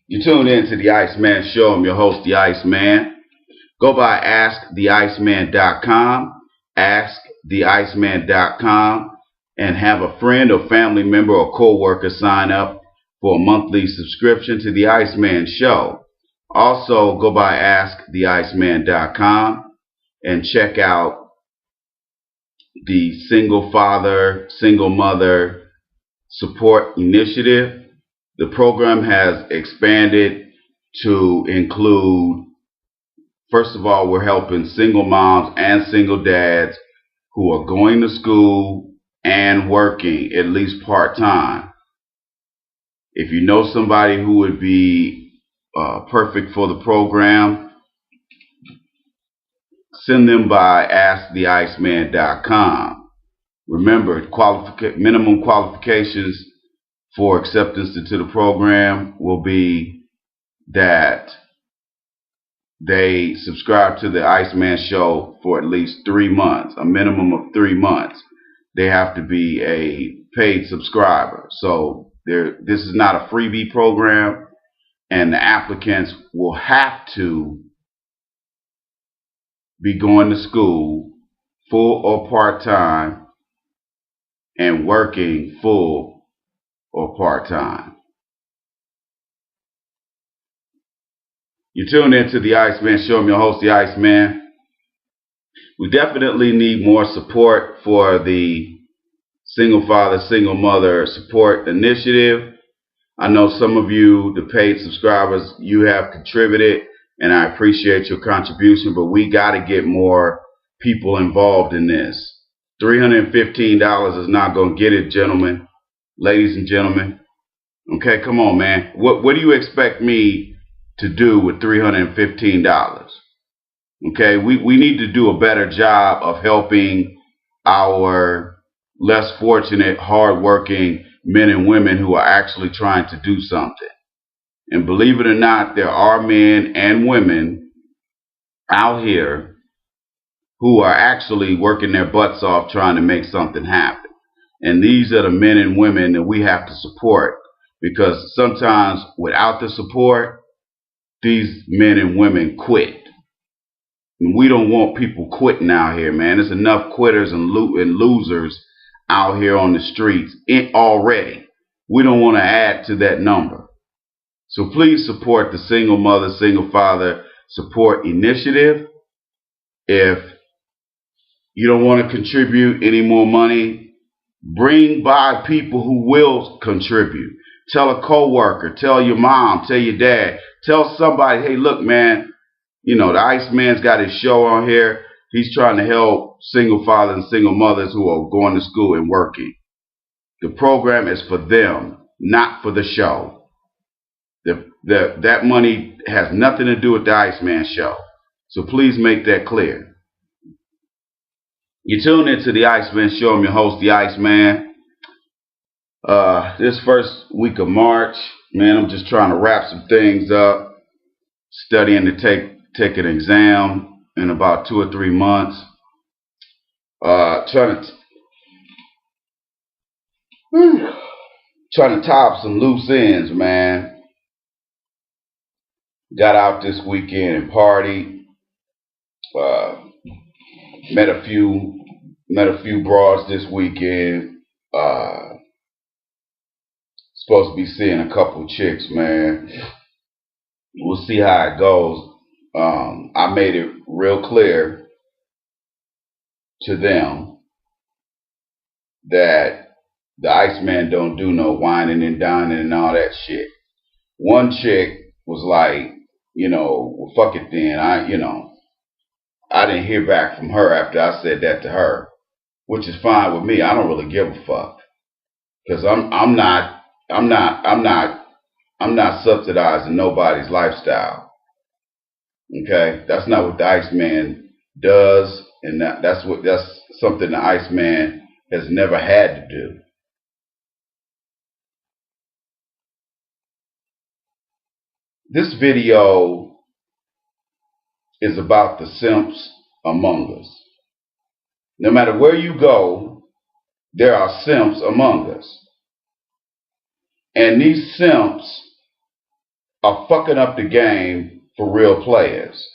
You tune in to the Iceman Show. I'm your host, the Iceman. Go by asktheiceman.com, asktheiceman.com, and have a friend or family member or co-worker sign up for a monthly subscription to the Iceman Show. Also, go by asktheiceman.com and check out the Single Father, Single Mother Support Initiative. The program has expanded to include, first of all, we're helping single moms and single dads who are going to school and working at least part-time. If you know somebody who would be perfect for the program, send them by asktheiceman.com. Remember, minimum qualifications for acceptance into the program will be that they subscribe to the Iceman Show for at least 3 months, a minimum of 3 months. They have to be a paid subscriber. So this is not a freebie program, and the applicants will have to be going to school full or part-time and working full or part-time. You tune into the Iceman Show. I'm your host, the Iceman. We definitely need more support for the Single Father, Single Mother Support Initiative. I know some of you, the paid subscribers, you have contributed, and I appreciate your contribution, but we got to get more people involved in this. $315 is not going to get it, gentlemen. Ladies and gentlemen, okay, come on, man. What do you expect me to do with $315? Okay, we need to do a better job of helping our less fortunate, hardworking men and women who are actually trying to do something. And believe it or not, there are men and women out here who are actually working their butts off trying to make something happen. And these are the men and women that we have to support, because sometimes without the support, these men and women quit. And we don't want people quitting out here, man. There's enough quitters and losers out here on the streets already. We don't want to add to that number. So please support the Single Mother, Single Father Support Initiative. If you don't want to contribute any more money, bring by people who will contribute. Tell a coworker, tell your mom, tell your dad, tell somebody, hey, look, man, you know, the Iceman's got his show on here. He's trying to help single fathers and single mothers who are going to school and working. The program is for them, not for the show. That money has nothing to do with the Iceman Show. So please make that clear. You tune into the Iceman Show. I'm your host, the Iceman. This first week of March, man, I'm just trying to wrap some things up. Studying to take an exam in about 2 or 3 months. Trying to tie up some loose ends, man. Got out this weekend and partied. Met a few broads this weekend. Supposed to be seeing a couple chicks, man. We'll see how it goes. I made it real clear to them that the Iceman don't do no whining and dining and all that shit. One chick was like, well, fuck it then. I didn't hear back from her after I said that to her, which is fine with me. I don't really give a fuck, because I'm not subsidizing nobody's lifestyle. Okay, that's not what the Iceman does, and that's something the Iceman has never had to do. This video is about the simps among us. No matter where you go, there are simps among us. And these simps are fucking up the game for real players.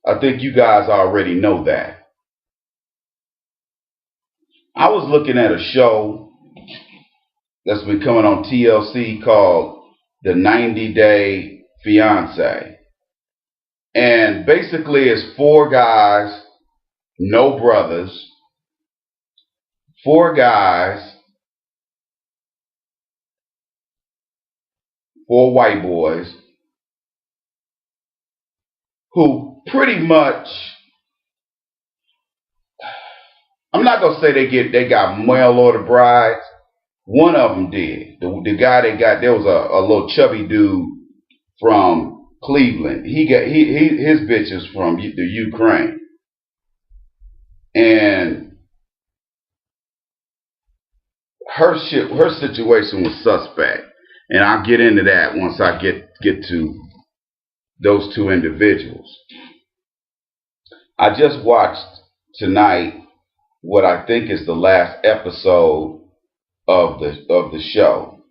I think you guys already know that. I was looking at a show that's been coming on TLC called The 90-Day Fiance. And basically it's four guys, no brothers, four guys, four white boys who pretty much, I'm not gonna say they got mail order brides. One of them did. The guy they got, there was a little chubby dude from Cleveland. His bitch is from the Ukraine, and her situation was suspect. And I'll get into that once I get to those two individuals. I just watched tonight what I think is the last episode of the show.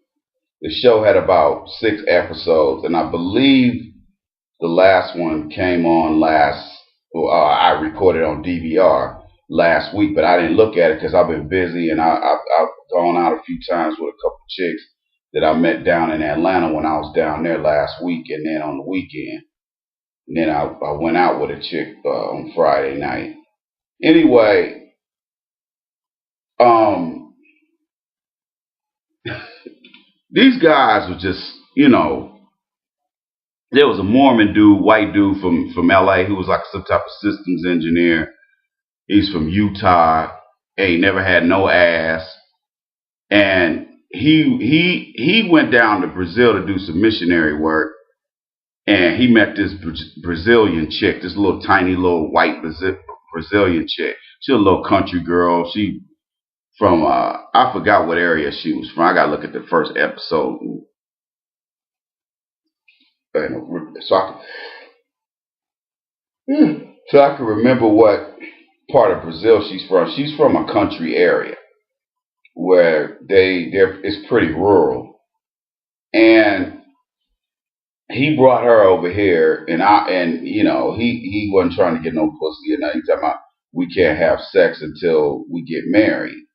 The show had about 6 episodes, and I believe the last one came on I recorded on DVR last week, but I didn't look at it because I've been busy, and I've gone out a few times with a couple of chicks that I met down in Atlanta when I was down there last week, and then on the weekend. And then I went out with a chick on Friday night. Anyway, these guys were just, there was a Mormon dude, white dude from LA who was like some type of systems engineer. He's from Utah. He never had no ass. And he went down to Brazil to do some missionary work. And he met this Brazilian chick, this little tiny little white Brazilian chick. She was a little country girl. She from I forgot what area she was from. I gotta look at the first episode. So I can remember what part of Brazil she's from. She's from a country area where it's pretty rural. And he brought her over here, and he wasn't trying to get no pussy. He's talking about we can't have sex until we get married.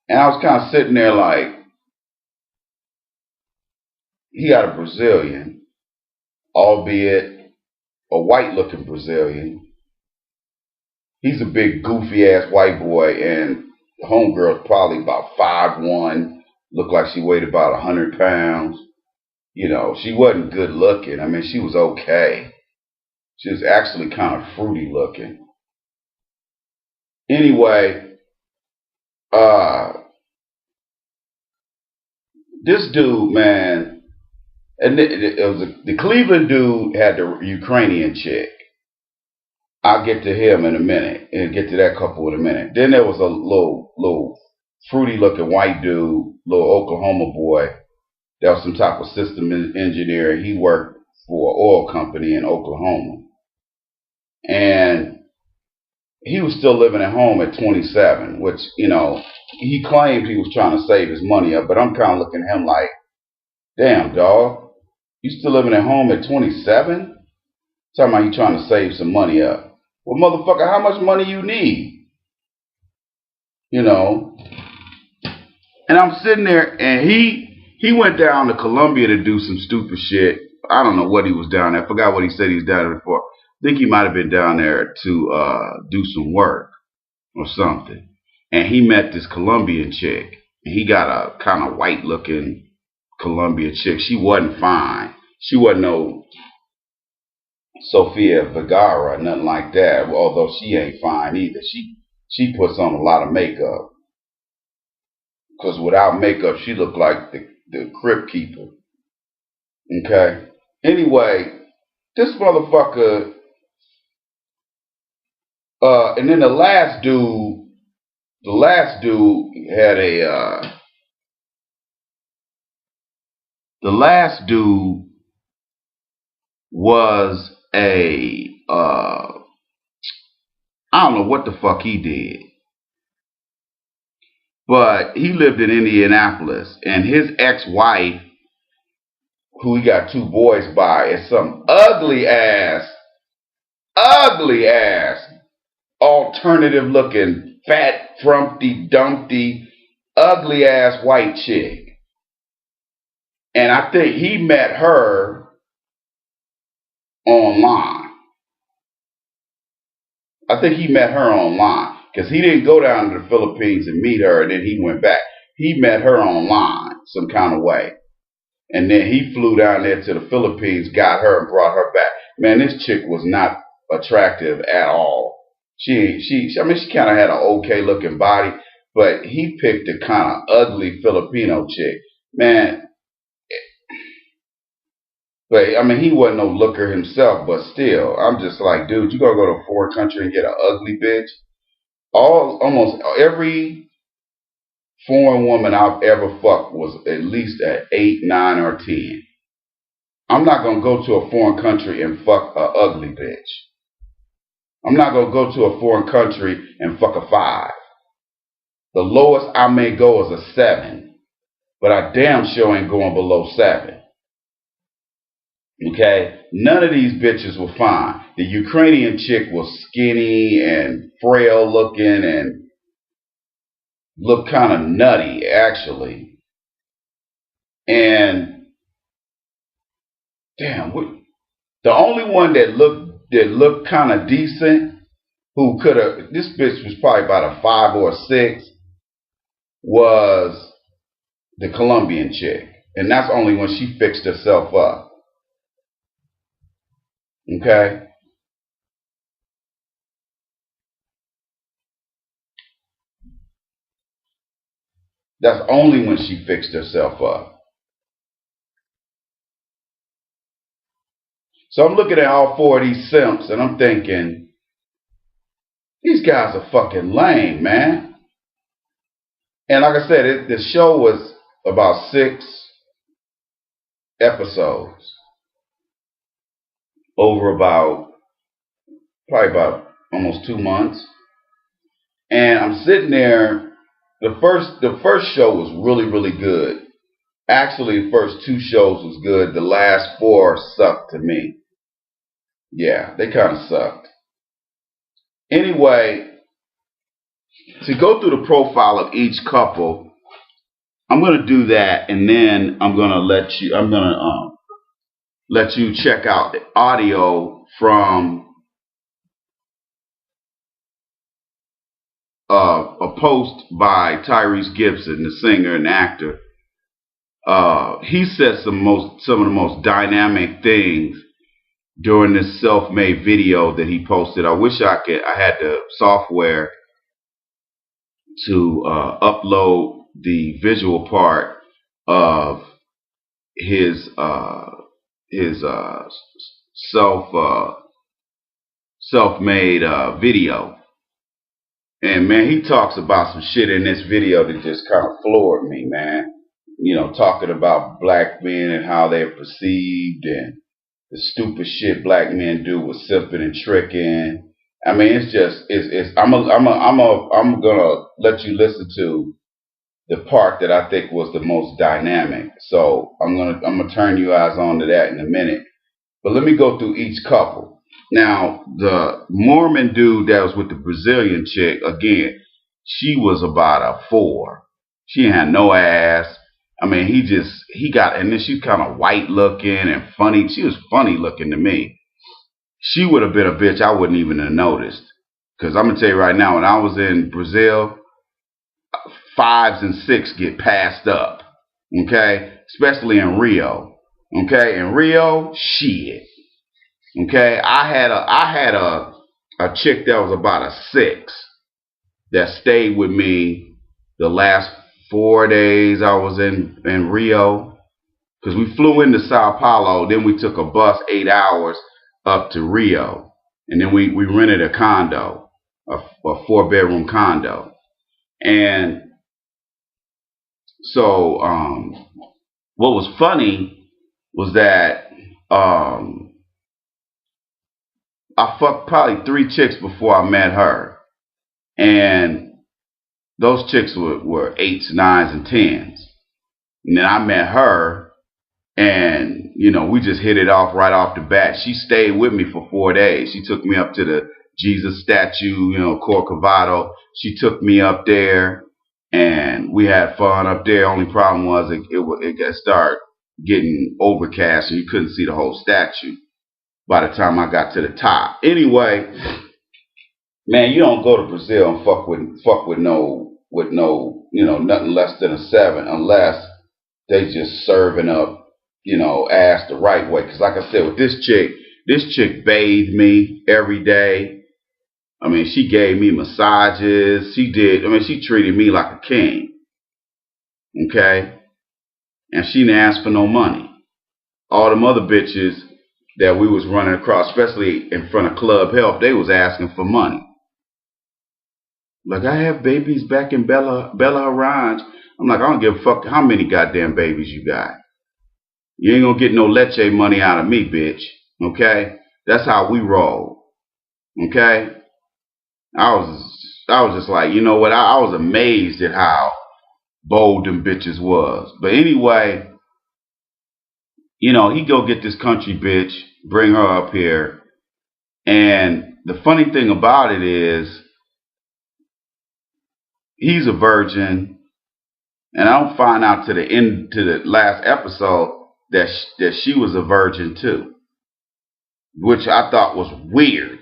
And I was kind of sitting there like, he got a Brazilian, albeit a white-looking Brazilian. He's a big, goofy-ass white boy, and the homegirl's probably about 5'1", looked like she weighed about 100 pounds. She wasn't good looking. I mean, she was okay. She was actually kind of fruity looking. Anyway, this dude, man, and it was the Cleveland dude had the Ukrainian chick. I'll get to him in a minute, and get to that couple in a minute. Then there was a little fruity looking white dude, little Oklahoma boy. That was some type of system engineer. He worked for an oil company in Oklahoma. And he was still living at home at 27, which, he claimed he was trying to save his money up. But I'm kind of looking at him like, damn, dog, you still living at home at 27? Talking about you trying to save some money up. Well, motherfucker, how much money you need? And I'm sitting there, and he went down to Colombia to do some stupid shit. I don't know what he was down there. I forgot what he said he was down there for. I think he might have been down there to do some work or something. And he met this Colombian chick. And he got a kind of white-looking Colombian chick. She wasn't fine. She wasn't no Sofia Vergara, nothing like that. Although she ain't fine either. She puts on a lot of makeup. Because without makeup, she looked like the crypt keeper. Okay. Anyway, this motherfucker. And then the last dude had a. The last dude was a. I don't know what the fuck he did. But he lived in Indianapolis, and his ex-wife, who he got 2 boys by, is some ugly ass, alternative looking, fat, frumpy, dumpty, ugly ass white chick. And I think he met her online. Because he didn't go down to the Philippines and meet her and then he went back. He met her online some kind of way. And then he flew down there to the Philippines, got her and brought her back. Man, this chick was not attractive at all. She kind of had an okay looking body, but he picked a kind of ugly Filipino chick. Man, but he wasn't no looker himself, but still, I'm just like, dude, you gonna go to a foreign country and get an ugly bitch? Almost every foreign woman I've ever fucked was at least at 8, 9, or 10. I'm not gonna go to a foreign country and fuck a ugly bitch. I'm not gonna go to a foreign country and fuck a 5. The lowest I may go is a 7, but I damn sure ain't going below 7. Okay, none of these bitches were fine. The Ukrainian chick was skinny and frail looking and looked kind of nutty, actually. And damn, the only one that looked kind of decent, who could have, this bitch was probably about a 5 or a 6, was the Colombian chick, and that's only when she fixed herself up. Okay. That's only when she fixed herself up. So I'm looking at all 4 of these simps and I'm thinking, these guys are fucking lame, man. And like I said, the show was about 6 episodes over probably about almost 2 months. And I'm sitting there. The first show was really, really good. Actually, the first 2 shows was good. The last 4 sucked to me. Yeah, they kind of sucked. Anyway, to go through the profile of each couple, I'm going to do that, and then I'm going to let you check out the audio from a post by Tyrese Gibson, the singer and actor. He said some of the most dynamic things during this self-made video that he posted. I wish I had the software to upload the visual part of his self-made video. And man, he talks about some shit in this video that just kind of floored me, man. Talking about black men and how they're perceived and the stupid shit black men do with simping and tricking. I'm gonna let you listen to the part that I think was the most dynamic. So I'm gonna turn you eyes on to that in a minute. But let me go through each couple. Now, the Mormon dude that was with the Brazilian chick, again, she was about a 4. She had no ass. And then she's kind of white looking and funny. She was funny looking to me. She would have been a bitch I wouldn't even have noticed. Because I'm going to tell you right now, when I was in Brazil, 5s and 6 get passed up. Okay? Especially in Rio. Okay? In Rio, shit. Okay? I had a chick that was about a 6 that stayed with me the last 4 days I was in Rio. Because we flew into Sao Paulo, then we took a bus 8 hours up to Rio. And then we rented a condo, a 4-bedroom condo. And so what was funny was that I fucked probably 3 chicks before I met her. And those chicks were 8s, 9s, and 10s. And then I met her, and we just hit it off right off the bat. She stayed with me for 4 days. She took me up to the Jesus statue, Corcovado. She took me up there, and we had fun up there. Only problem was it got started getting overcast, and you couldn't see the whole statue by the time I got to the top. Anyway, man, you don't go to Brazil and fuck with no nothing less than a 7 unless they just serving up ass the right way. Because like I said, with this chick bathed me every day. I mean, she gave me massages. She treated me like a king. Okay? And she didn't ask for no money. All them other bitches that we was running across, especially in front of Club Health, they was asking for money. Like, I have babies back in Bella Horizonte. I'm like, I don't give a fuck how many goddamn babies you got. You ain't gonna get no leche money out of me, bitch. Okay? That's how we roll. Okay? I was just like, you know what? I was amazed at how bold them bitches was. But anyway, he go get this country bitch, bring her up here. And the funny thing about it is, he's a virgin. And I don't find out to the last episode that she was a virgin too. Which I thought was weird.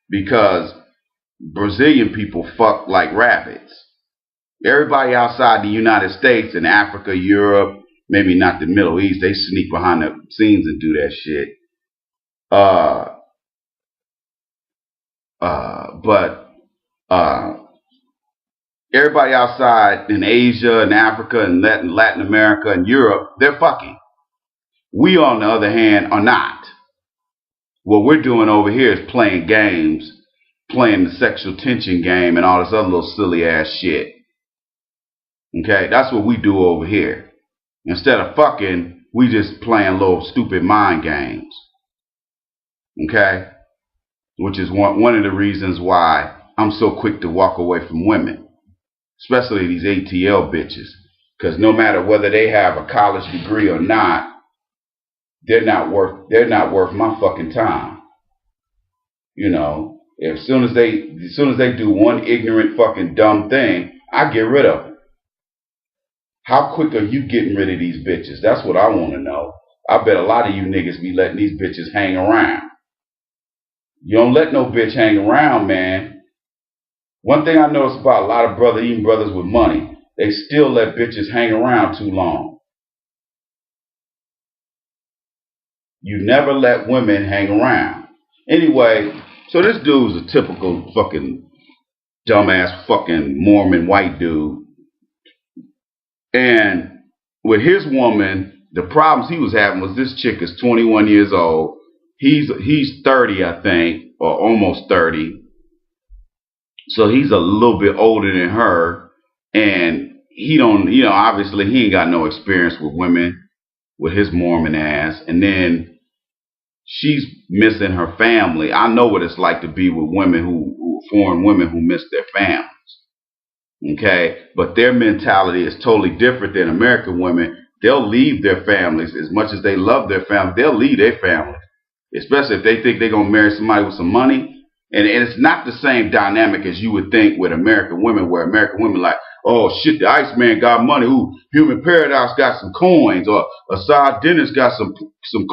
Because Brazilian people fuck like rabbits. Everybody outside the United States and Africa, Europe, maybe not the Middle East, they sneak behind the scenes and do that shit. But everybody outside in Asia and Africa and Latin America and Europe, they're fucking. We, on the other hand, are not. What we're doing over here is playing games, playing the sexual tension game and all this other little silly ass shit. Okay, that's what we do over here. Instead of fucking, we just playing little stupid mind games. Okay? Which is one of the reasons why I'm so quick to walk away from women. Especially these ATL bitches. Because no matter whether they have a college degree or not, they're not worth my fucking time. As soon as they do one ignorant fucking dumb thing, I get rid of them. How quick are you getting rid of these bitches? That's what I want to know. I bet a lot of you niggas be letting these bitches hang around. You don't let no bitch hang around, man. One thing I noticed about a lot of brothers with money, they still let bitches hang around too long. You never let women hang around. Anyway, so this dude's a typical fucking dumbass fucking Mormon white dude. And with his woman, the problems he was having was this chick is 21 years old. He's 30, I think, or almost 30. So he's a little bit older than her. And he don't, obviously he ain't got no experience with women with his Mormon ass. And then she's missing her family. I know what it's like to be with women foreign women who miss their families. Okay? But their mentality is totally different than American women. They'll leave their families as much as they love their family. They'll leave their families. Especially if they think they're going to marry somebody with some money. And it's not the same dynamic as you would think with American women, where American women like, oh shit, the Iceman got money. Ooh, Human Paradise got some coins, or Assad Dennis got some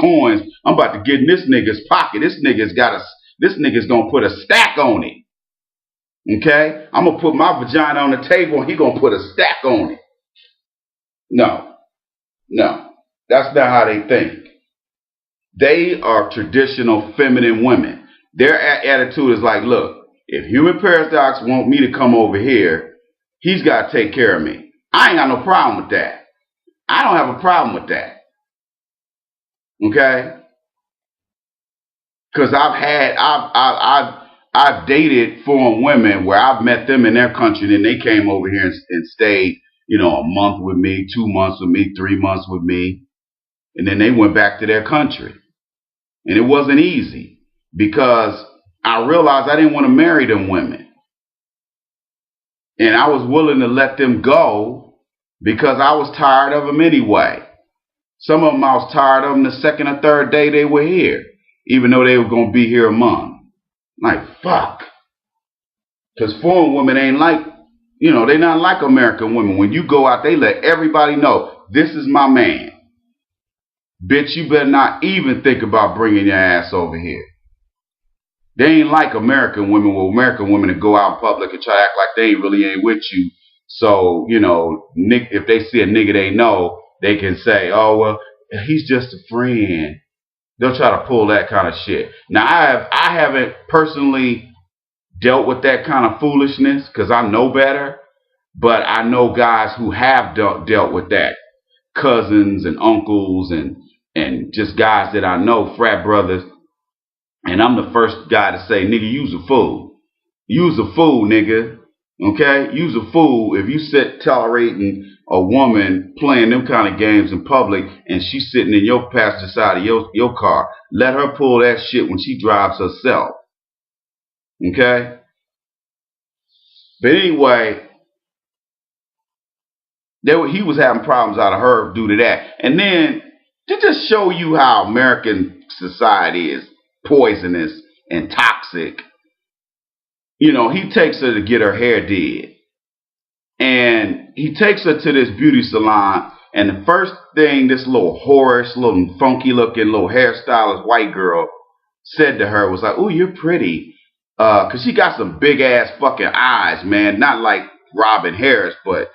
coins. I'm about to get in this nigga's pocket. This nigga's gonna put a stack on it. Okay? I'm gonna put my vagina on the table and he gonna put a stack on it. No. That's not how they think. They are traditional feminine women. Their attitude is like, look, if Human Paradise want me to come over here, he's got to take care of me. I ain't got no problem with that. I don't have a problem with that. Okay? Because I've dated foreign women where I've met them in their country and they came over here and stayed, a month with me, 2 months with me, 3 months with me. And then they went back to their country. And it wasn't easy because I realized I didn't want to marry them women. And I was willing to let them go because I was tired of them anyway. Some of them I was tired of them the second or third day they were here, even though they were going to be here a month. Like, fuck. Because foreign women ain't like, they not like American women. When you go out, they let everybody know, this is my man. Bitch, you better not even think about bringing your ass over here. They ain't like American women. Well, American women that go out in public and try to act like they really ain't with you. So, if they see a nigga they know, they can say, oh, well, he's just a friend. They'll try to pull that kind of shit. Now, I haven't personally dealt with that kind of foolishness because I know better. But I know guys who have dealt with that. Cousins and uncles and just guys that I know, frat brothers. And I'm the first guy to say, nigga, you's a fool. You's a fool, nigga. Okay? You's a fool if you sit tolerating a woman playing them kind of games in public and she's sitting in your passenger side of your car. Let her pull that shit when she drives herself. Okay? But anyway, he was having problems out of her due to that. And then, to just show you how American society is poisonous and toxic, he takes her to get her hair did. And he takes her to this beauty salon, and the first thing this little whorish, little funky looking little hairstylist white girl said to her was like, "Ooh, you're pretty." Cause she got some big ass fucking eyes, man. Not like Robin Harris, but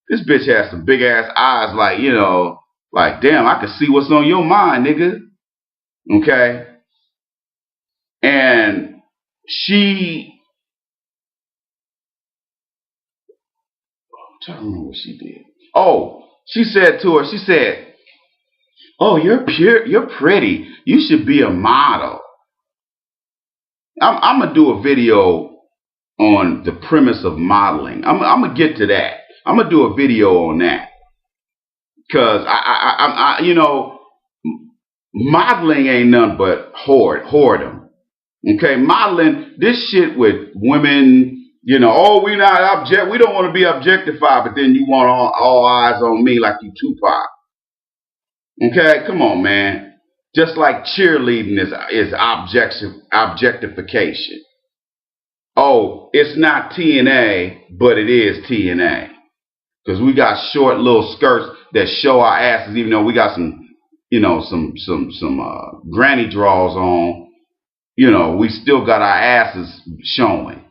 this bitch has some big ass eyes, like, like, damn, I can see what's on your mind, nigga. Okay? And I'm trying to remember what she did. Oh, she said to her, "Oh, you're pretty. You should be a model." I'm going to do a video on the premise of modeling. I'm going to get to that. I'm going to do a video on that. Because, modeling ain't nothing but whoredom. Okay, modeling, this shit with women, oh, we don't want to be objectified, but then you want all eyes on me like you Tupac. Okay, come on, man. Just like cheerleading is objectification. Oh, it's not TNA, but it is TNA. Because we got short little skirts that show our asses, even though we got some granny draws on. We still got our asses showing.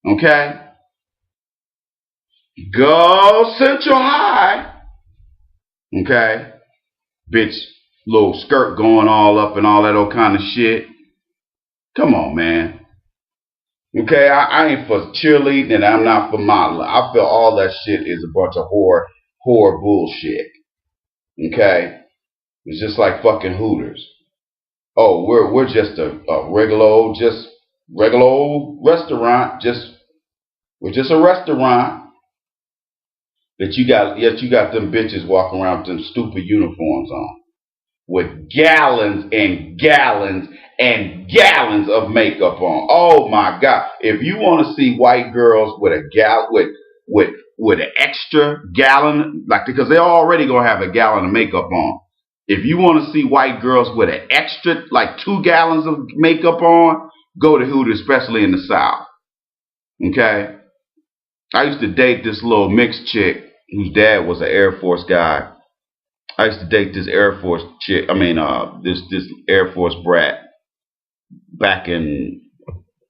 Okay? Go Central High. Okay? Bitch, little skirt going all up and all that old kind of shit. Come on, man. Okay, I ain't for cheerleading and I'm not for modeling. I feel all that shit is a bunch of whore bullshit. Okay? It's just like fucking Hooters. Oh, we're just a regular old restaurant. We're just a restaurant. That you got them bitches walking around with them stupid uniforms on. With gallons and gallons and gallons of makeup on. Oh my God. If you want to see white girls with with an extra gallon, like, because they're already gonna have a gallon of makeup on. If you want to see white girls with an extra, like 2 gallons of makeup on, go to Hooters, especially in the South. Okay? I used to date this little mixed chick whose dad was an Air Force guy. I used to date this Air Force chick, this Air Force brat back in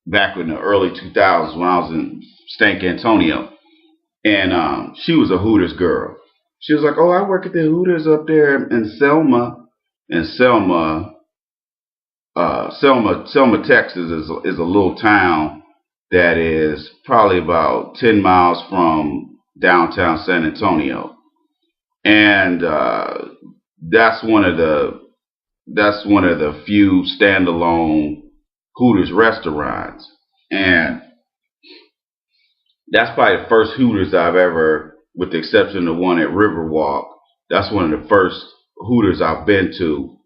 the early 2000s when I was in Stank Antonio. And she was a Hooters girl. She was like, "Oh, I work at the Hooters up there in Selma." And Selma, Texas is a little town that is probably about 10 miles from downtown San Antonio. And that's one of the few standalone Hooters restaurants. And that's probably the first Hooters I've ever, with the exception of the one at Riverwalk, that's one of the first Hooters I've been to,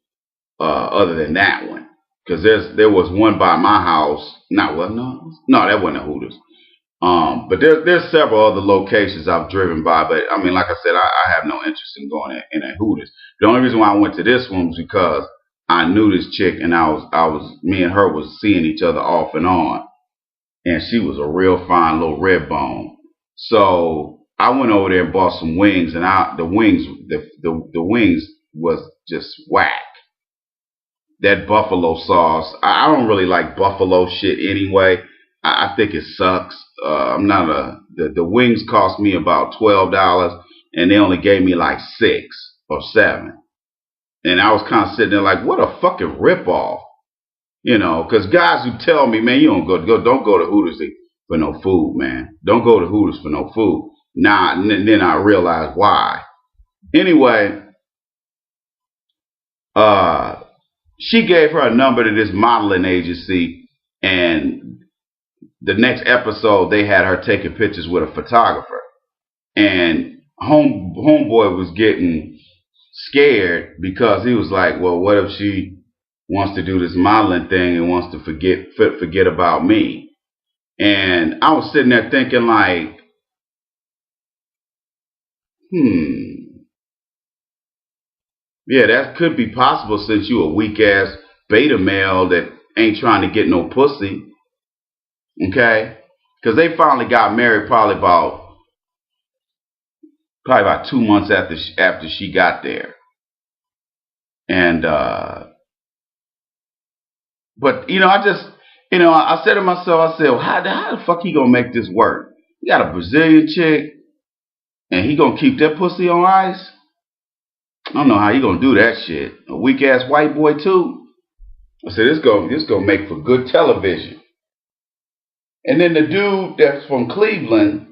other than that one. Because there was one by my house. No, that wasn't a Hooters. But there's several other locations I've driven by, but I mean, like I said, I have no interest in going in at Hooters. The only reason why I went to this one was because I knew this chick, and me and her was seeing each other off and on, and she was a real fine little red bone. So I went over there and bought some wings, and the wings was just whack. That buffalo sauce. I don't really like buffalo shit anyway. I think it sucks. I'm not the wings cost me about $12, and they only gave me like 6 or 7. And I was kind of sitting there like, what a fucking ripoff, Because guys who tell me, man, you don't go to Hooters for no food, man. Don't go to Hooters for no food. Nah, and then I realized why. Anyway, she gave her a number to this modeling agency, and the next episode they had her taking pictures with a photographer. And homeboy was getting scared because he was like, well, what if she wants to do this modeling thing and wants to forget about me? And I was sitting there thinking like, yeah, that could be possible since you a weak ass beta male that ain't trying to get no pussy. Okay? Because they finally got married probably about 2 months after she got there. And but I said to myself, I said, well, how the fuck he gonna make this work? He got a Brazilian chick, and he gonna keep that pussy on ice? I don't know how he gonna do that shit. A weak ass white boy too. I said, this gonna make for good television. And then the dude that's from Cleveland,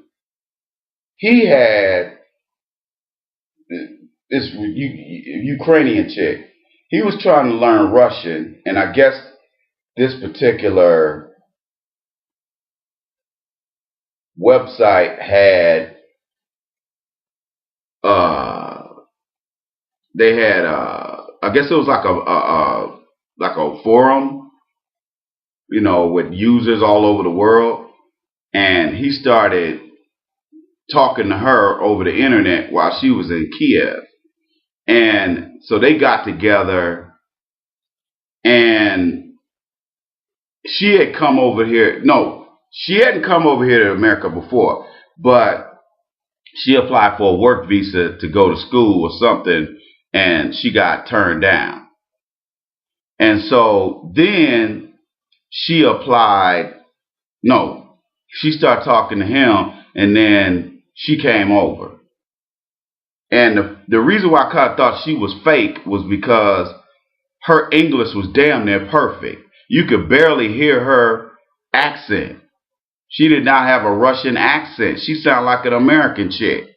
he had this Ukrainian chick. He was trying to learn Russian, and I guess this particular website had I guess it was like a forum, with users all over the world, and he started talking to her over the internet while she was in Kiev. And so they got together, and she had come over here. No, she hadn't come over here to America before, but she applied for a work visa to go to school or something, and she got turned down. And so then she applied. No, she started talking to him, and then she came over. And the reason why I kind of thought she was fake was because her English was damn near perfect. You could barely hear her accent. She did not have a Russian accent. She sounded like an American chick.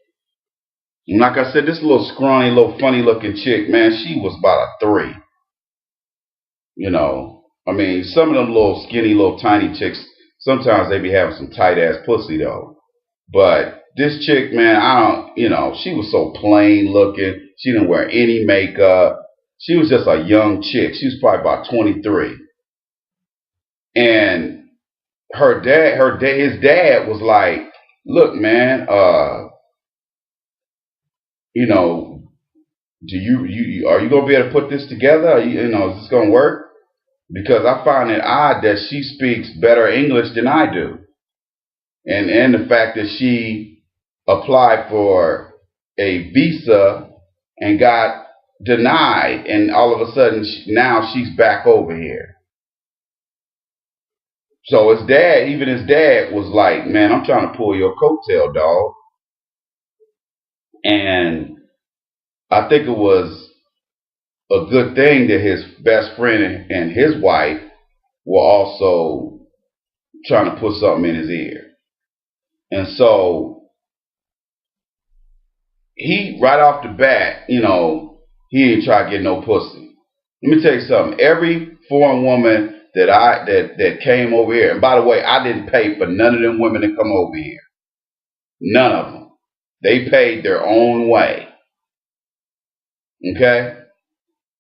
And like I said, this little scrawny, little funny looking chick, man, she was about a 3. I mean, some of them little skinny, little tiny chicks, sometimes they be having some tight ass pussy though. But this chick, man, she was so plain looking. She didn't wear any makeup. She was just a young chick. She was probably about 23. And his dad was like, look, man, are you gonna be able to put this together? Is this gonna work? Because I find it odd that she speaks better English than I do, and the fact that she applied for a visa and got denied, and all of a sudden now she's back over here. So his dad was like, man, I'm trying to pull your coattail, dog. And I think it was a good thing that his best friend and his wife were also trying to put something in his ear. And so he, right off the bat, he didn't try to get no pussy. Let me tell you something. Every foreign woman that came over here, and by the way, I didn't pay for none of them women to come over here. None of them. They paid their own way. Okay?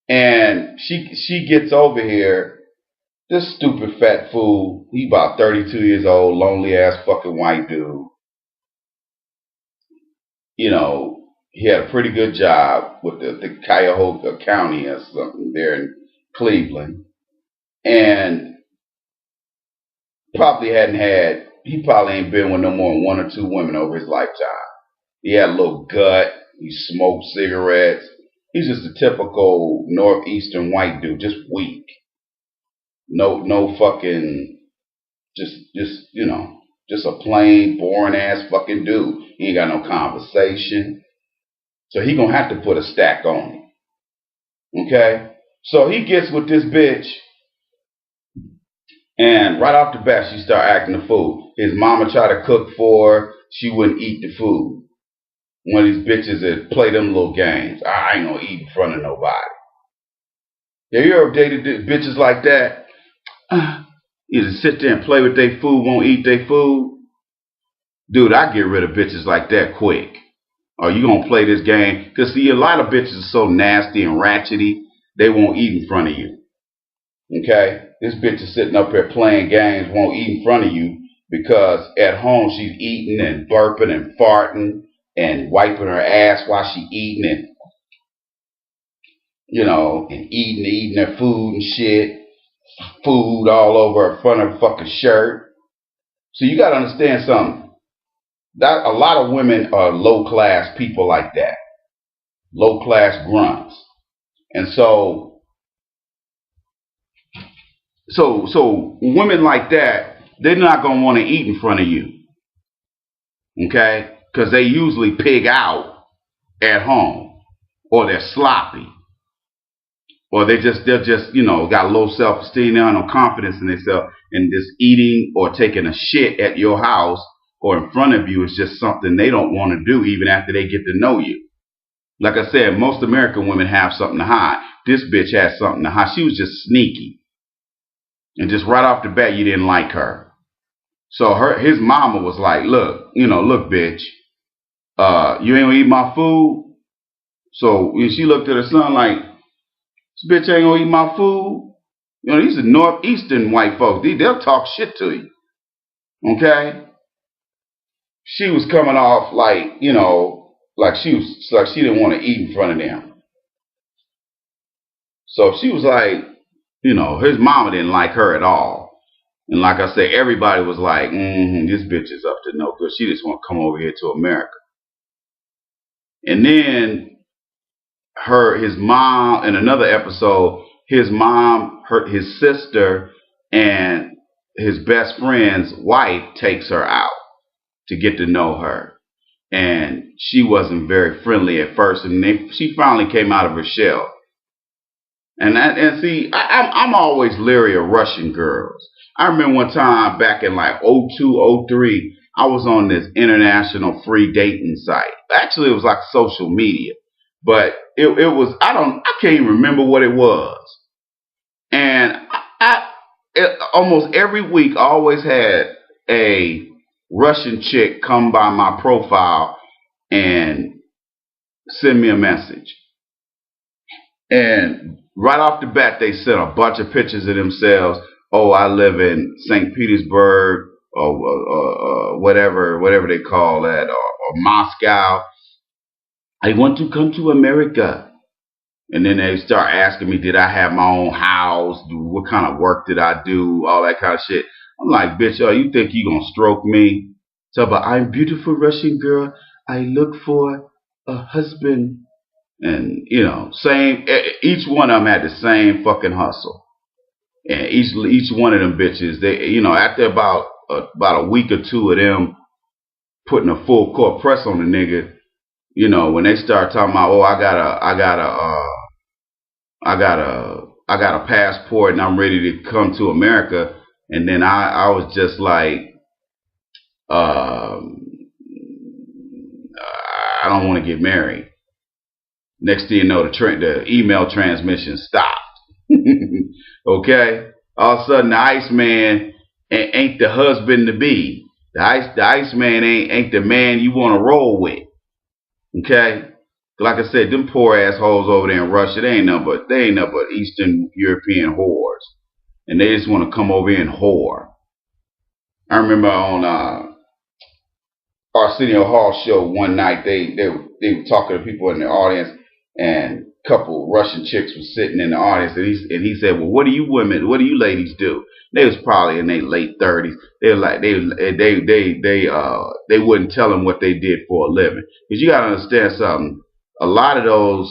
And she gets over here, This stupid fat fool, he about 32 years old, lonely ass fucking white dude. You know, he had a pretty good job with the Cuyahoga County or something there in Cleveland. And he probably ain't been with no more than one or two women over his lifetime. He had a little gut. He smoked cigarettes. He's just a typical northeastern white dude, just weak. No fucking, just a plain, boring ass fucking dude. He ain't got no conversation. So he gonna have to put a stack on him. Okay? So he gets with this bitch, and right off the bat, she start acting a fool. His mama tried to cook for her. She wouldn't eat the food. One of these bitches that play them little games. I ain't gonna eat in front of nobody. Have you ever dated bitches like that? You just sit there and play with their food, won't eat their food? Dude, I get rid of bitches like that quick. Or you gonna play this game? Because see, a lot of bitches are so nasty and ratchety, they won't eat in front of you. Okay? This bitch is sitting up here playing games, won't eat in front of you, because at home she's eating and burping and farting and wiping her ass while she eating and, and eating her food and shit. Food all over her front of her fucking shirt. So you gotta understand something. That a lot of women are low class people like that. Low class grunts. And so women like that, they're not gonna want to eat in front of you. Okay? Because they usually pig out at home. Or they're sloppy. Or they're just got low self-esteem, they have no confidence in themselves, and just eating or taking a shit at your house or in front of you is just something they don't want to do even after they get to know you. Like I said, most American women have something to hide. This bitch has something to hide. She was just sneaky. And just right off the bat, you didn't like her. So his mama was like, look, bitch, you ain't gonna eat my food? So she looked at her son like, this bitch ain't gonna eat my food. These are northeastern white folks. They'll talk shit to you. Okay? She was coming off like she didn't want to eat in front of them. So she was like, his mama didn't like her at all. And like I said, everybody was like, this bitch is up to no good. She just want to come over here to America. And then his mom, in another episode, his mom, his sister, and his best friend's wife takes her out to get to know her. And she wasn't very friendly at first, and she finally came out of her shell. And see, I'm always leery of Russian girls. I remember one time back in like 02, 03, I was on this international free dating site. Actually, it was like social media. But it was, I can't even remember what it was. And almost every week I always had a Russian chick come by my profile and send me a message. And right off the bat, they sent a bunch of pictures of themselves. Oh, I live in St. Petersburg or whatever they call that, or Moscow. I want to come to America. And then they start asking me, did I have my own house? What kind of work did I do? All that kind of shit. I'm like, bitch, you think you gonna stroke me? So, but I'm beautiful Russian girl. I look for a husband. And, same, each one of them had the same fucking hustle. And each one of them bitches, they, after about a week or two of them putting a full court press on the nigga, when they start talking about, oh, I got a passport and I'm ready to come to America, and then I was just like, I don't want to get married. Next thing you know, the email transmission stopped. Okay? All of a sudden, the Iceman ain't the husband to be. The Iceman ain't the man you want to roll with. Okay? Like I said, them poor assholes over there in Russia, they ain't nothing but Eastern European whores. and they just want to come over here and whore. I remember on Arsenio Hall show one night, they were talking to people in the audience, and a couple Russian chicks was sitting in the audience, and he said, "Well, what do you ladies do?" They was probably in their late 30s. They were like they wouldn't tell them what they did for a living. Because you gotta understand something. A lot of those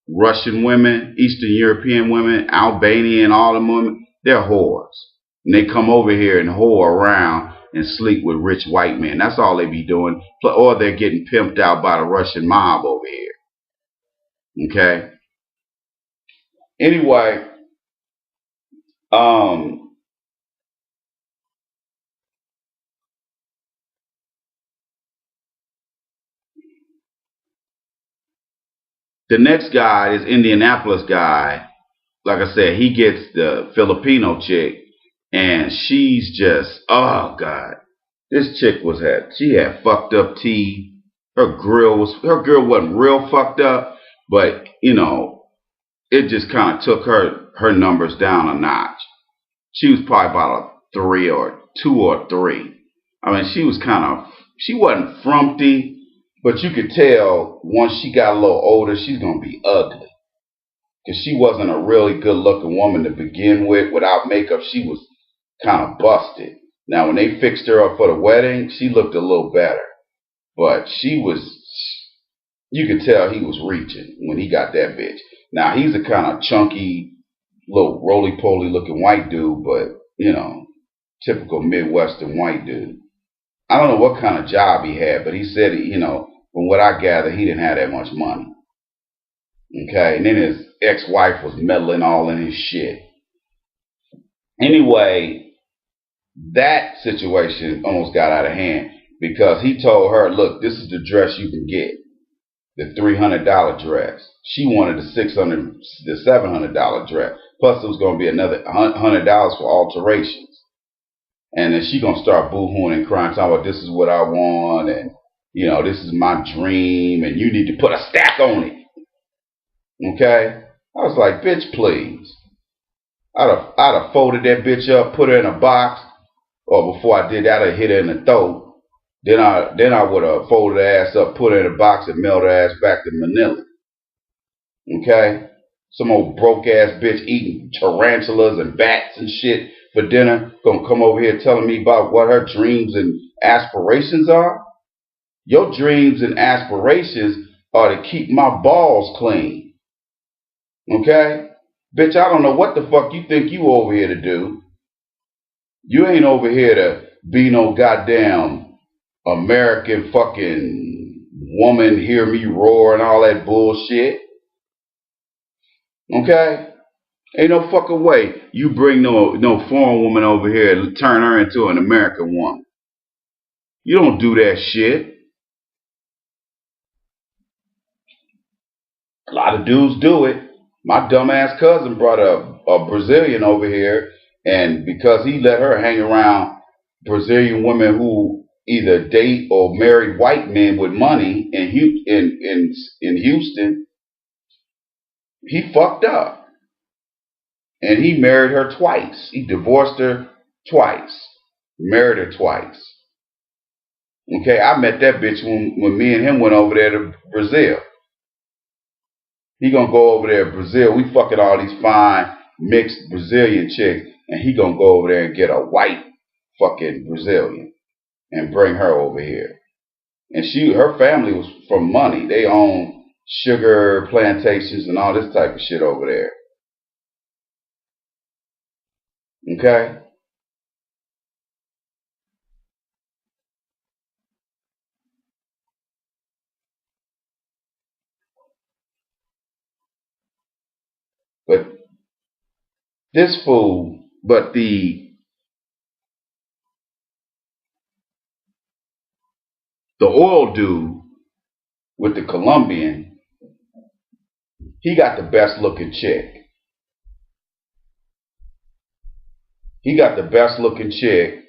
Russian women, Eastern European women, Albanian, all them women, they're whores. And they come over here and whore around and sleep with rich white men. That's all they be doing. Or they're getting pimped out by the Russian mob over here. Okay? Anyway, the next guy is Indianapolis guy. Like I said, he gets the Filipino chick, and she's just, oh God. This chick she had fucked up teeth. Her grill wasn't real fucked up, but you know, it just kind of took her numbers down a notch. She was probably about a 3 or 2 or 3. I mean, she wasn't frumpy, but you could tell once she got a little older, she's gonna be ugly. Because she wasn't a really good looking woman to begin with. Without makeup, she was kind of busted. Now, when they fixed her up for the wedding, she looked a little better. But you could tell he was reaching when he got that bitch. Now, he's a kind of chunky, little roly-poly looking white dude, but, you know, typical Midwestern white dude. I don't know what kind of job he had, but he said, you know, from what I gather, he didn't have that much money. Okay, and then his ex-wife was meddling all in his shit. Anyway, that situation almost got out of hand because he told her, look, this is the dress you can get, the $300 dress. She wanted the $700 dress. Plus, it was going to be another $100 for alterations. And then she going to start boo-hooing and crying, talking about this is what I want, and, you know, this is my dream, and you need to put a stack on it. Okay? I was like, bitch, please. I'd have folded that bitch up, put her in a box, or before I did that, I'd hit her in the throat. Then I would have folded her ass up, put her in a box, and mailed her ass back to Manila. Okay? Some old broke ass bitch eating tarantulas and bats and shit for dinner, gonna come over here telling me about what her dreams and aspirations are? Your dreams and aspirations are to keep my balls clean. Okay? Bitch, I don't know what the fuck you think you over here to do. You ain't over here to be no goddamn American fucking woman, hear me roar and all that bullshit. Okay? Ain't no fucking way you bring no foreign woman over here and turn her into an American woman. You don't do that shit. A lot of dudes do it. My dumbass cousin brought a Brazilian over here, and because he let her hang around Brazilian women who either date or married white men with money in Houston, he fucked up. And he married her twice. He divorced her twice. Married her twice. Okay, I met that bitch when me and him went over there to Brazil. He gonna go over there to Brazil. We fucking all these fine mixed Brazilian chicks, and he gonna go over there and get a white fucking Brazilian and bring her over here. And her family was from money. They own sugar plantations and all this type of shit over there. Okay? But this fool, but the oil dude with the Colombian, he got the best looking chick. He got the best looking chick,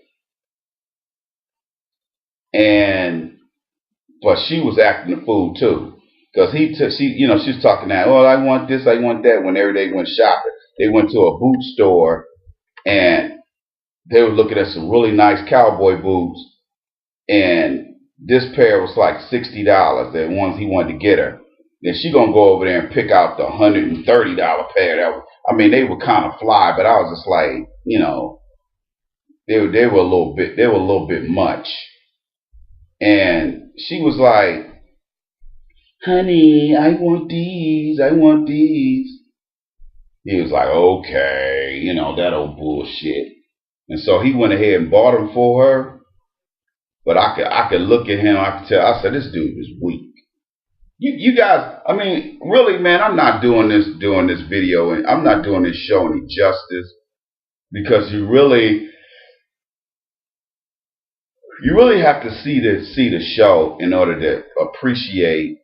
but she was acting a fool too. Because she was talking that, oh, I want this, I want that. Whenever they went shopping, they went to a boot store and they were looking at some really nice cowboy boots, and this pair was like $60. The ones he wanted to get her. Then she gonna go over there and pick out the $130 pair. I mean, they were kind of fly, but I was just like, they were a little bit much. And she was like, "Honey, I want these. I want these." He was like, "Okay, that old bullshit." And so he went ahead and bought them for her. But I could look at him. I could tell. I said, "This dude is weak." You guys, I mean, really, man, I'm not doing this video, and I'm not doing this show any justice, because you really have to see the show in order to appreciate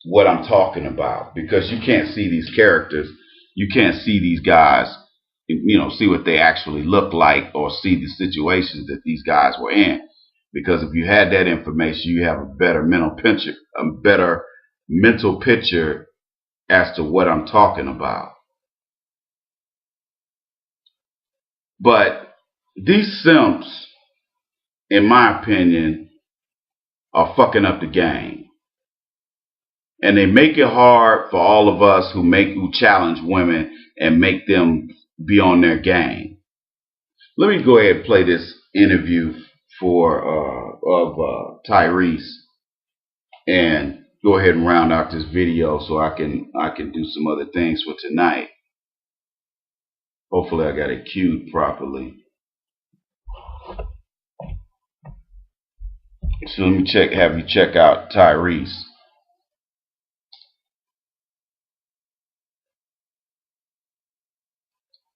what I'm talking about, because you can't see these characters, you can't see these guys, see what they actually look like, or see the situations that these guys were in. Because if you had that information, you have a better mental picture as to what I'm talking about. But these simps, in my opinion, are fucking up the game. And they make it hard for all of us who challenge women and make them be on their game. Let me go ahead and play this interview of Tyrese, and go ahead and round out this video so I can do some other things for tonight. Hopefully I got it queued properly. So let me have you check out Tyrese.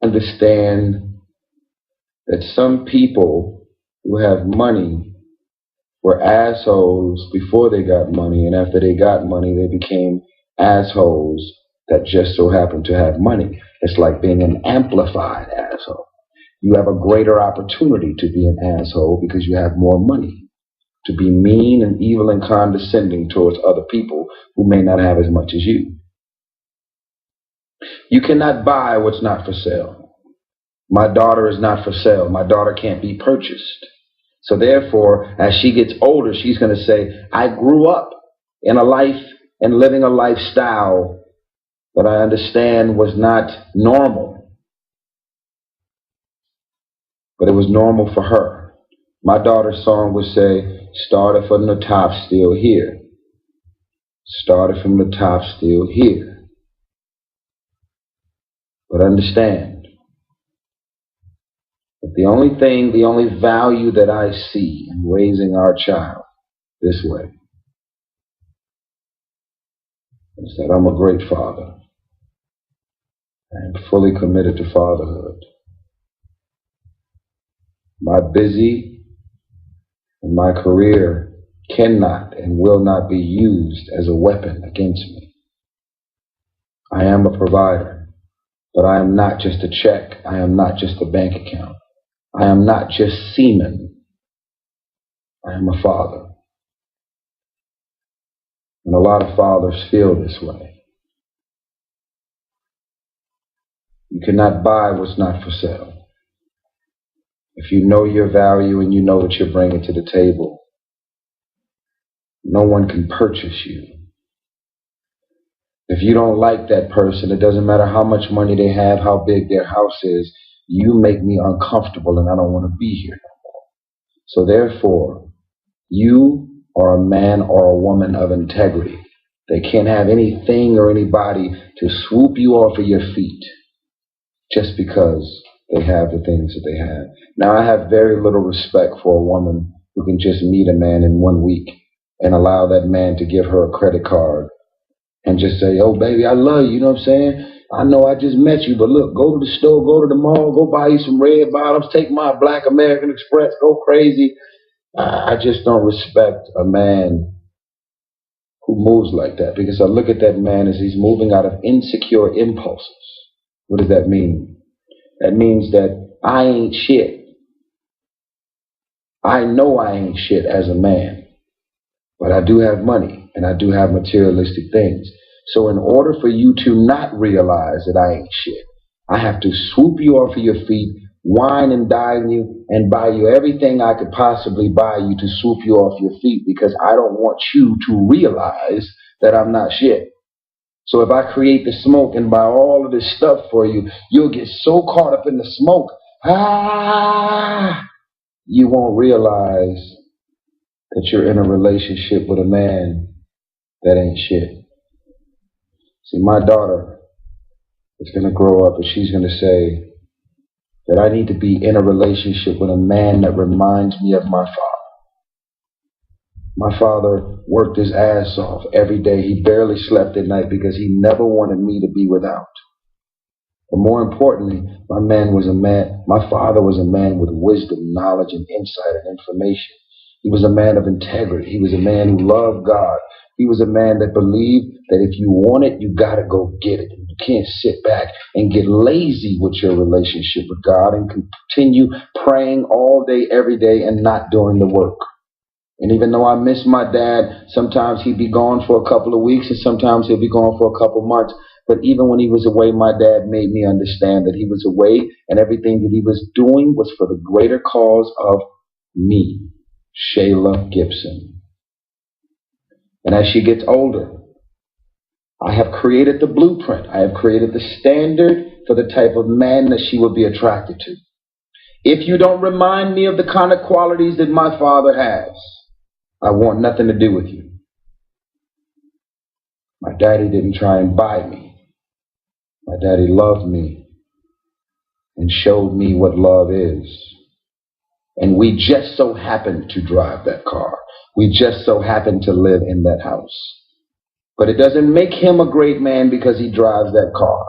Understand that some people who have money were assholes before they got money, and after they got money, they became assholes that just so happened to have money. It's like being an amplified asshole. You have a greater opportunity to be an asshole because you have more money, to be mean and evil and condescending towards other people who may not have as much as you. You cannot buy what's not for sale. My daughter is not for sale. My daughter can't be purchased. So therefore, as she gets older, she's going to say, I grew up in a life and living a lifestyle that I understand was not normal. But it was normal for her. My daughter's song would say, started from the top, still here. Started from the top, still here. But understand that the only value that I see in raising our child this way is that I'm a great father. I am fully committed to fatherhood. My busy and my career cannot and will not be used as a weapon against me. I am a provider, but I am not just a check. I am not just a bank account. I am not just semen. I am a father. And a lot of fathers feel this way. You cannot buy what's not for sale. If you know your value and you know what you're bringing to the table, no one can purchase you. If you don't like that person, it doesn't matter how much money they have, how big their house is, you make me uncomfortable and I don't want to be here no more. So therefore, you are a man or a woman of integrity. They can't have anything or anybody to swoop you off of your feet just because they have the things that they have. Now, I have very little respect for a woman who can just meet a man in 1 week and allow that man to give her a credit card and just say, oh, baby, I love you, you know what I'm saying? I know I just met you, but look, go to the store, go to the mall, go buy you some red bottoms, take my Black American Express, go crazy. I just don't respect a man who moves like that, because I look at that man as he's moving out of insecure impulses. What does that mean? That means that I ain't shit. I know I ain't shit as a man, but I do have money and I do have materialistic things. So in order for you to not realize that I ain't shit, I have to swoop you off of your feet, wine and dine you, and buy you everything I could possibly buy you to swoop you off your feet, because I don't want you to realize that I'm not shit. So if I create the smoke and buy all of this stuff for you, you'll get so caught up in the smoke, you won't realize that you're in a relationship with a man that ain't shit. See, my daughter is going to grow up and she's going to say that I need to be in a relationship with a man that reminds me of my father. My father worked his ass off every day. He barely slept at night because he never wanted me to be without. But more importantly, my father was a man with wisdom, knowledge, and insight and information. He was a man of integrity. He was a man who loved God. He was a man that believed that if you want it, you got to go get it. You can't sit back and get lazy with your relationship with God and continue praying all day, every day, and not doing the work. And even though I miss my dad, sometimes he'd be gone for a couple of weeks and sometimes he'd be gone for a couple of months. But even when he was away, my dad made me understand that he was away and everything that he was doing was for the greater cause of me, Shayla Gibson. And as she gets older, I have created the blueprint. I have created the standard for the type of man that she will be attracted to. If you don't remind me of the kind of qualities that my father has, I want nothing to do with you. My daddy didn't try and buy me. My daddy loved me and showed me what love is. And we just so happened to drive that car. We just so happened to live in that house. But it doesn't make him a great man because he drives that car.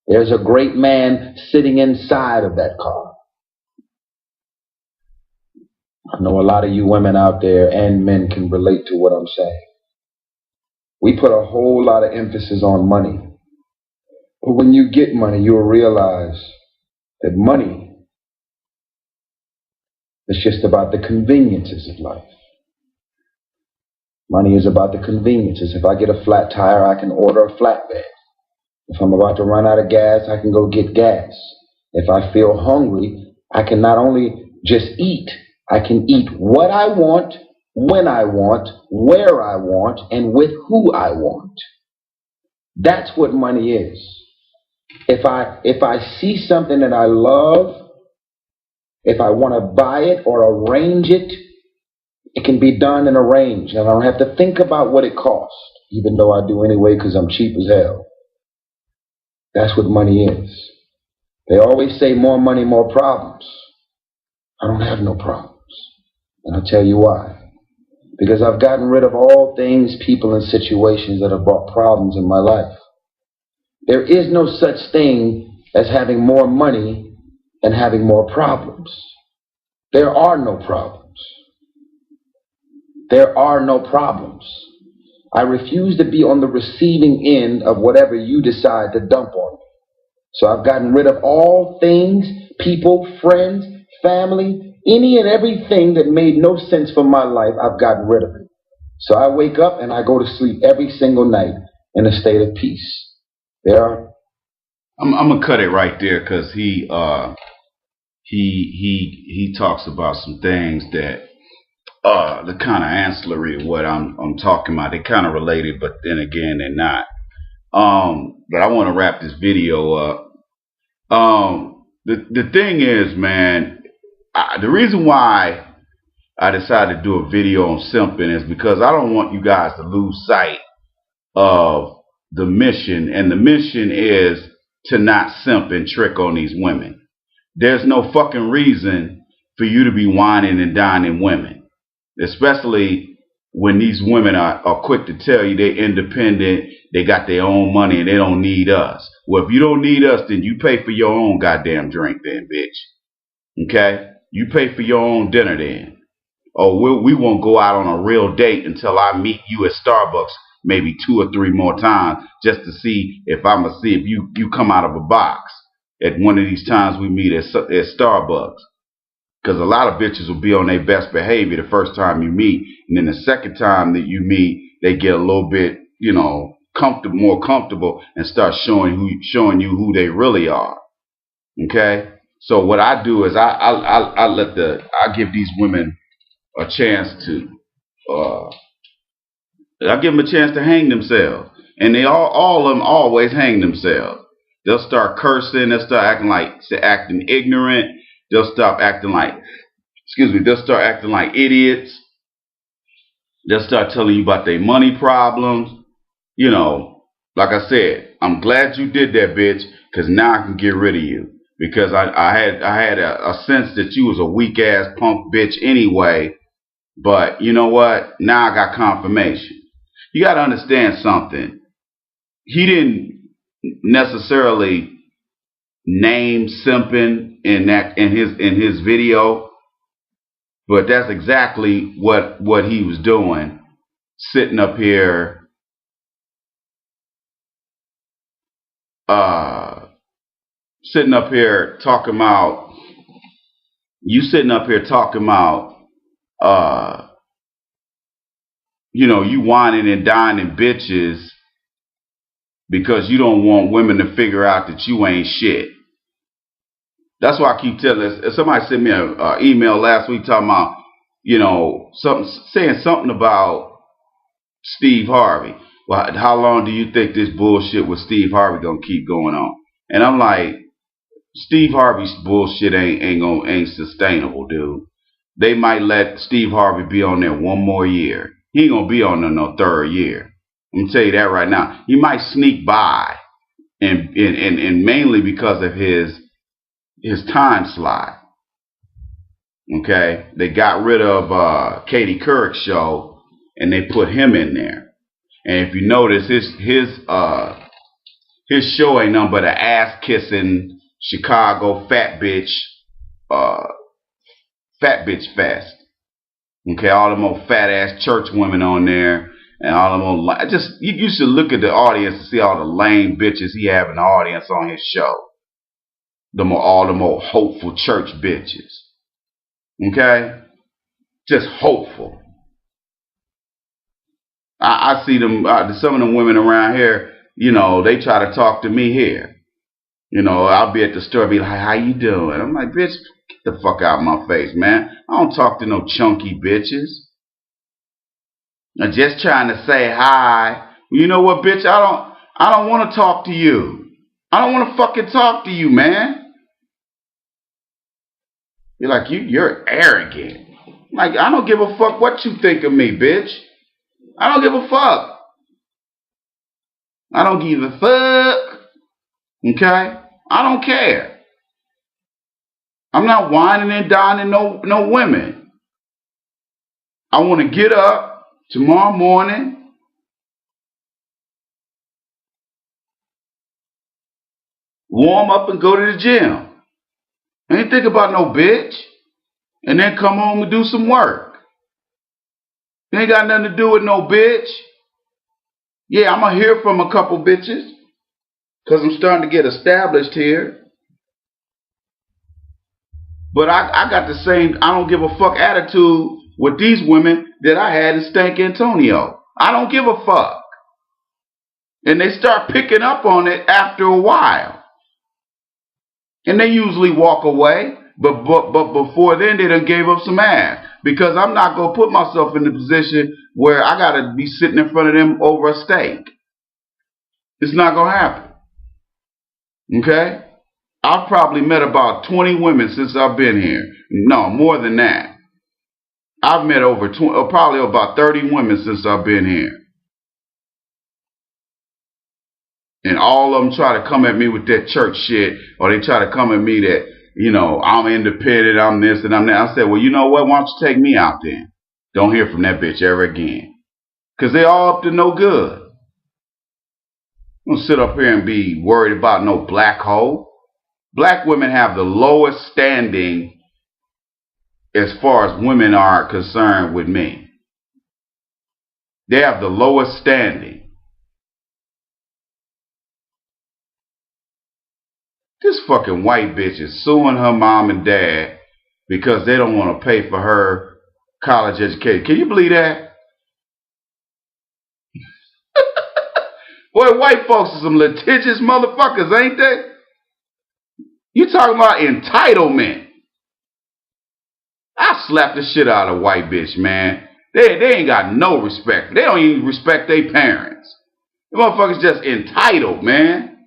There's a great man sitting inside of that car. I know a lot of you women out there and men can relate to what I'm saying. We put a whole lot of emphasis on money. But when you get money, you'll realize that money is just about the conveniences of life. Money is about the conveniences. If I get a flat tire, I can order a flatbed. If I'm about to run out of gas, I can go get gas. If I feel hungry, I can not only just eat, I can eat what I want, when I want, where I want, and with who I want. That's what money is. If I see something that I love, if I want to buy it or arrange it, it can be done and arranged. And I don't have to think about what it costs, even though I do anyway because I'm cheap as hell. That's what money is. They always say more money, more problems. I don't have no problems. And I'll tell you why. Because I've gotten rid of all things, people, and situations that have brought problems in my life. There is no such thing as having more money and having more problems. There are no problems. There are no problems. I refuse to be on the receiving end of whatever you decide to dump on me. So I've gotten rid of all things, people, friends, family, any and everything that made no sense for my life. I've gotten rid of it. So I wake up and I go to sleep every single night in a state of peace. I'm gonna cut it right there because he talks about some things that the kind of ancillary of what I'm talking about. They kind of related, but then again they're not. But I want to wrap this video up. The thing is, man, the reason why I decided to do a video on simping is because I don't want you guys to lose sight of the mission, and the mission is to not simp and trick on these women. There's no fucking reason for you to be whining and dining women, especially when these women are quick to tell you they're independent, they got their own money, and they don't need us. Well, if you don't need us, then you pay for your own goddamn drink then, bitch. Okay? You pay for your own dinner then. Or we won't go out on a real date until I meet you at Starbucks maybe 2 or 3 more times just to see if you come out of a box at one of these times we meet at Starbucks. Because a lot of bitches will be on their best behavior the first time you meet, and then the second time that you meet, they get a little bit, more comfortable and start showing you who they really are. Okay. So what I do is I give these women a chance to I give them a chance to hang themselves, and they all of them always hang themselves. They'll start cursing. They'll start acting ignorant. They'll stop acting like, they'll start acting like idiots. They'll start telling you about their money problems. You know, like I said, I'm glad you did that, bitch, because now I can get rid of you. Because I had a sense that you was a weak ass punk bitch anyway. But you know what? Now I got confirmation. You got to understand something. He didn't necessarily name simping in his video, but that's exactly what he was doing, sitting up here talking about you whining and dining bitches because you don't want women to figure out that you ain't shit. That's why I keep telling us. Somebody sent me an email last week talking about, saying something about Steve Harvey. Well, how long do you think this bullshit with Steve Harvey gonna keep going on? And I'm like, Steve Harvey's bullshit ain't sustainable, dude. They might let Steve Harvey be on there one more year. He ain't gonna be on there no third year. I'm gonna tell you that right now. He might sneak by, and mainly because of his time slot. Okay, they got rid of Katie Couric's show, and they put him in there. And if you notice, his show ain't nothing but an ass kissing Chicago fat bitch fest. Okay, all them old fat ass church women on there, and all them old you should look at the audience and see all the lame bitches he have in the audience on his show. All the more hopeful church bitches. Okay, just hopeful. I see them. Some of them women around here, they try to talk to me here. I'll be at the store, be like, "How you doing?" I'm like, "Bitch, get the fuck out of my face, man. I don't talk to no chunky bitches. I'm just trying to say hi. You know what, bitch? I don't want to talk to you. I don't want to fucking talk to you, man." You're like, you're arrogant. Like, I don't give a fuck what you think of me, bitch. I don't give a fuck. I don't give a fuck. Okay? I don't care. I'm not whining and dining no women. I want to get up tomorrow morning, warm up and go to the gym. I ain't think about no bitch. And then come home and do some work. It ain't got nothing to do with no bitch. Yeah, I'm going to hear from a couple bitches, because I'm starting to get established here. But I got the same I don't give a fuck attitude with these women that I had in Stank Antonio. I don't give a fuck. And they start picking up on it after a while. And they usually walk away. But before then, they done gave up some ass. Because I'm not going to put myself in the position where I got to be sitting in front of them over a steak. It's not going to happen. Okay? I've probably met about 20 women since I've been here. No, more than that. I've met probably about 30 women since I've been here. And all of them try to come at me with that church shit, or they try to come at me that, I'm independent, I'm this and I'm that. I said, well, you know what? Why don't you take me out then? Don't hear from that bitch ever again. Because they all up to no good. I'm going to sit up here and be worried about no black hole. Black women have the lowest standing as far as women are concerned with me. They have the lowest standing. This fucking white bitch is suing her mom and dad because they don't want to pay for her college education. Can you believe that? Boy, white folks are some litigious motherfuckers, ain't they? You talking about entitlement. I slap the shit out of a white bitch, man. They ain't got no respect. They don't even respect their parents. The motherfuckers just entitled, man.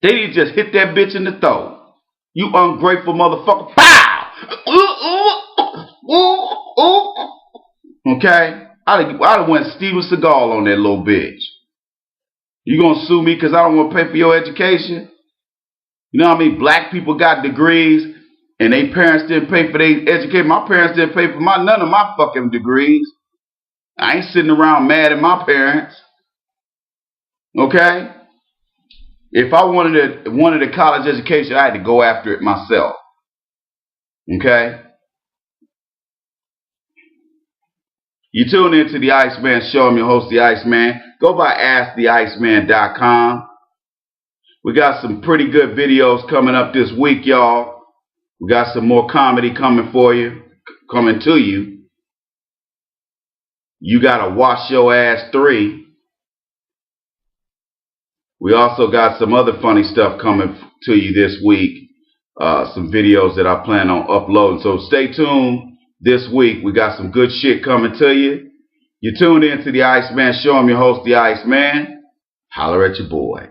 They need to just hit that bitch in the throat. You ungrateful motherfucker. Pow! Okay? I'd have went Steven Seagal on that little bitch. You gonna sue me because I don't want to pay for your education? You know how many black people got degrees and their parents didn't pay for their education? My parents didn't pay for none of my fucking degrees. I ain't sitting around mad at my parents. Okay? If I wanted a college education, I had to go after it myself. Okay? You tune into the Iceman Show. I'm your host, the Iceman. Go by AskTheIceman.com. We got some pretty good videos coming up this week, y'all. We got some more comedy coming to you. You Gotta Wash Your Ass 3. We also got some other funny stuff coming to you this week. Some videos that I plan on uploading. So stay tuned this week. We got some good shit coming to you. You tuned in to the Iceman Show. I'm your host, the Iceman. Holler at your boy.